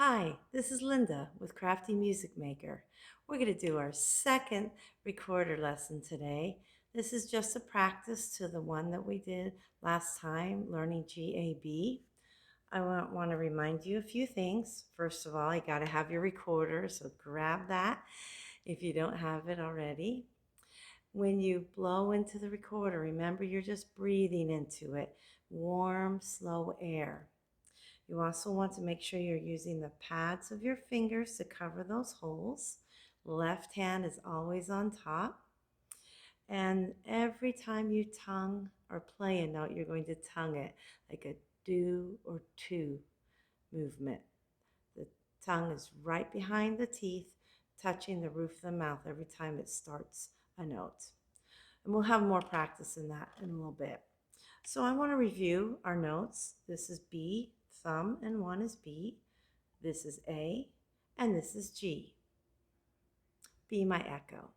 Hi, this is Linda with Crafty Music Maker. We're going to do our second recorder lesson today. This is just a practice to the one that we did last time, learning GAB. I want to remind you a few things. First of all, you got to have your recorder, so grab that if you don't have it already. When you blow into the recorder, remember you're just breathing into it, warm, slow air. You also want to make sure you're using the pads of your fingers to cover those holes. Left hand is always on top. And every time you tongue or play a note, you're going to tongue it like a do or two movement. The tongue is right behind the teeth, touching the roof of the mouth every time it starts a note. And we'll have more practice in that in a little bit. So I want to review our notes. This is B, thumb, and one is B. This is A, and this is G. Be my echo.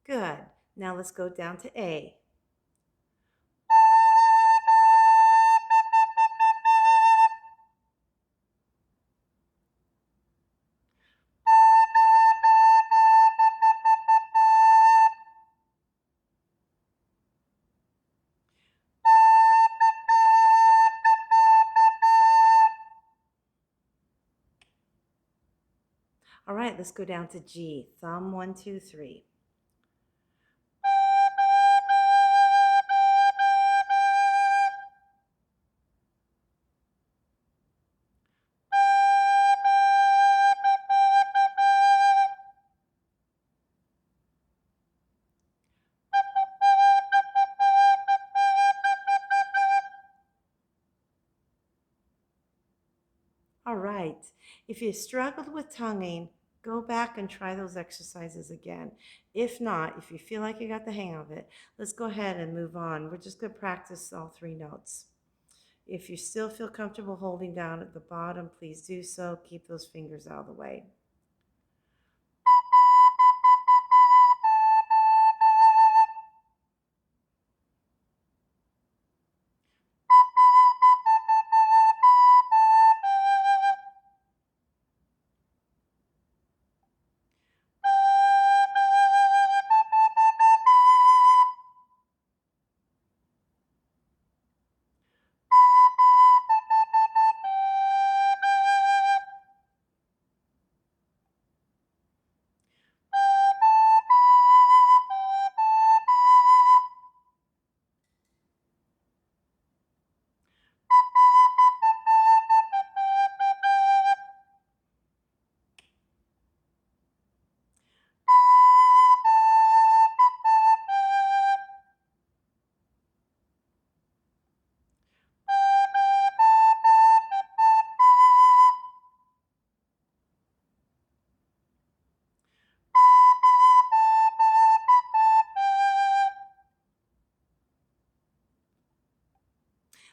Good. Now let's go down to A. All right, let's go down to G. Thumb, one, two, three. All right. If you struggled with tonguing, go back and try those exercises again. If not, if you feel like you got the hang of it, let's go ahead and move on. We're just going to practice all three notes. If you still feel comfortable holding down at the bottom, please do so. Keep those fingers out of the way.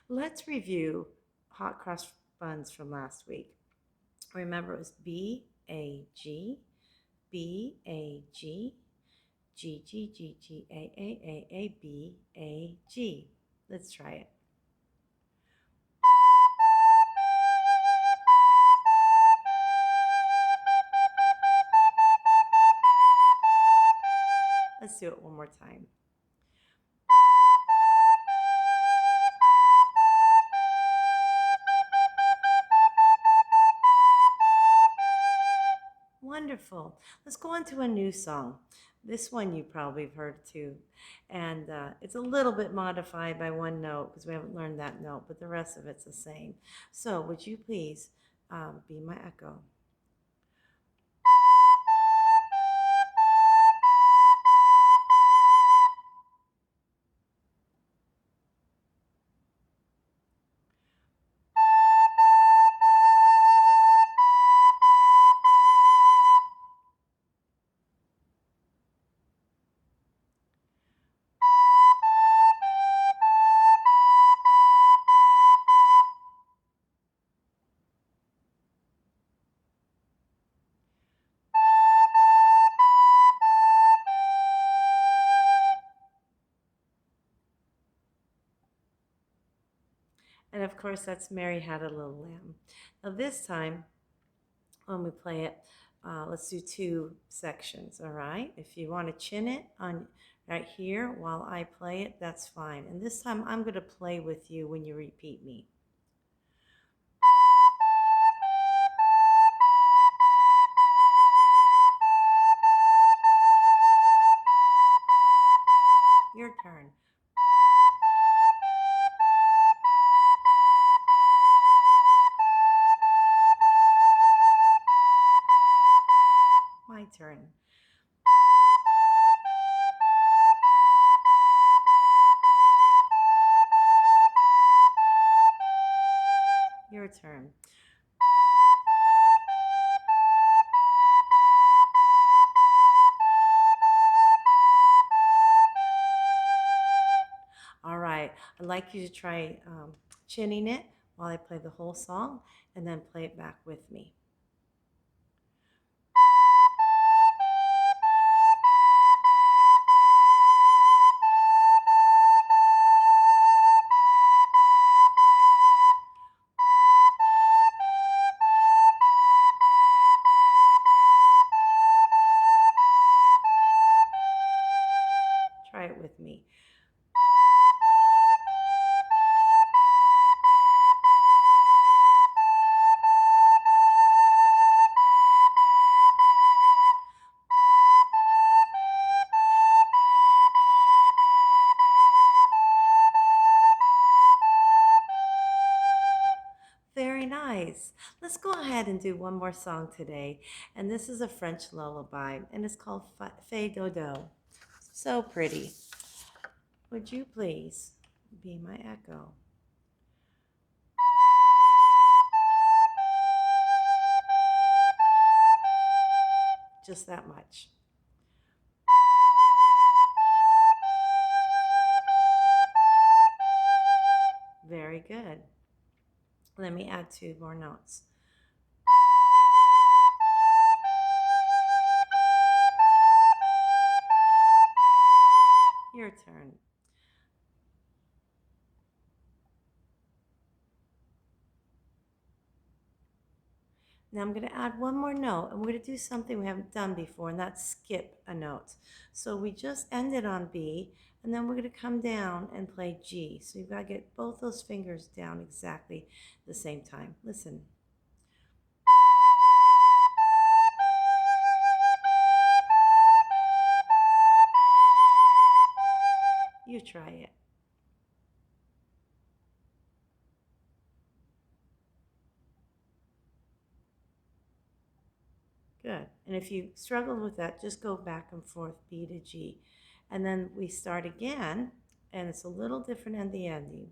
Let's review hot cross buns from last week. Remember, it was B A G, B A G, G G G G A A A A B A G. Let's try it. Let's do it one more time. Wonderful. Let's go on to a new song. This one you probably have heard too. And it's a little bit modified by one note because we haven't learned that note, but the rest of it's the same. So would you please be my echo? of course, that's Mary Had a Little Lamb. Now, this time, when we play it, let's do two sections, all right? If you want to chin it on right here while I play it, that's fine. And this time, I'm going to play with you when you repeat me. Your turn. My turn. Your turn. All right, I'd like you to try chinning it while I play the whole song and then play it back with me. Try it with me. Very nice. Let's go ahead and do one more song today. And this is a French lullaby, and it's called Fée Dodo. So pretty. Would you please be my echo? Just that much. Very good. Let me add two more notes. Your turn. Now I'm going to add one more note, and we're going to do something we haven't done before, and that's skip a note. So we just ended on B, and then we're going to come down and play G. So you've got to get both those fingers down exactly the same time. Listen. You try it. Good. And if you struggled with that, just go back and forth, B to G. And then we start again, and it's a little different in the ending.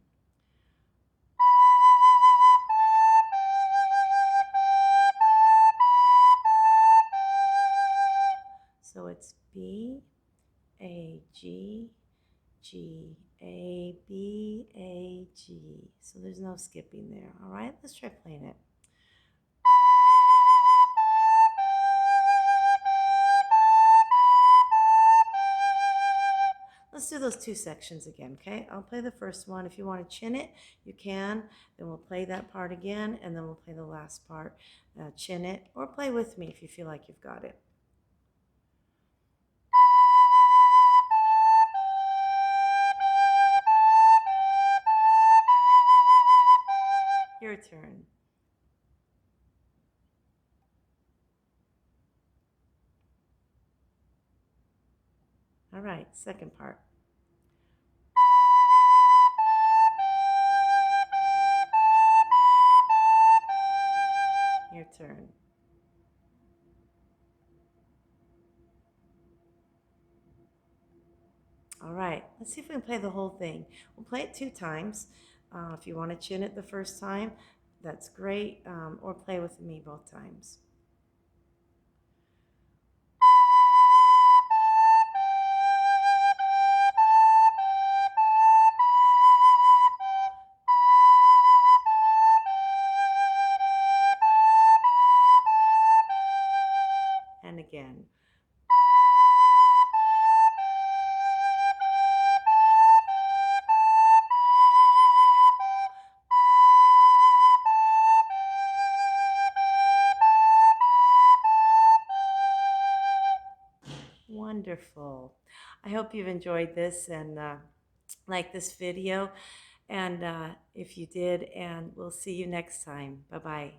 So it's B, A, G, G, A, B, A, G. So there's no skipping there. All right, let's try playing it. Let's do those two sections again, okay? I'll play the first one. If you want to chin it, you can. Then we'll play that part again, and then we'll play the last part, chin it, or play with me if you feel like you've got it. Your turn. All right, second part. Your turn. All right, let's see if we can play the whole thing. We'll play it two times. If you want to chin it the first time, that's great, or play with me both times. And again. Wonderful. I hope you've enjoyed this and like this video. And if you did, and we'll see you next time. Bye bye.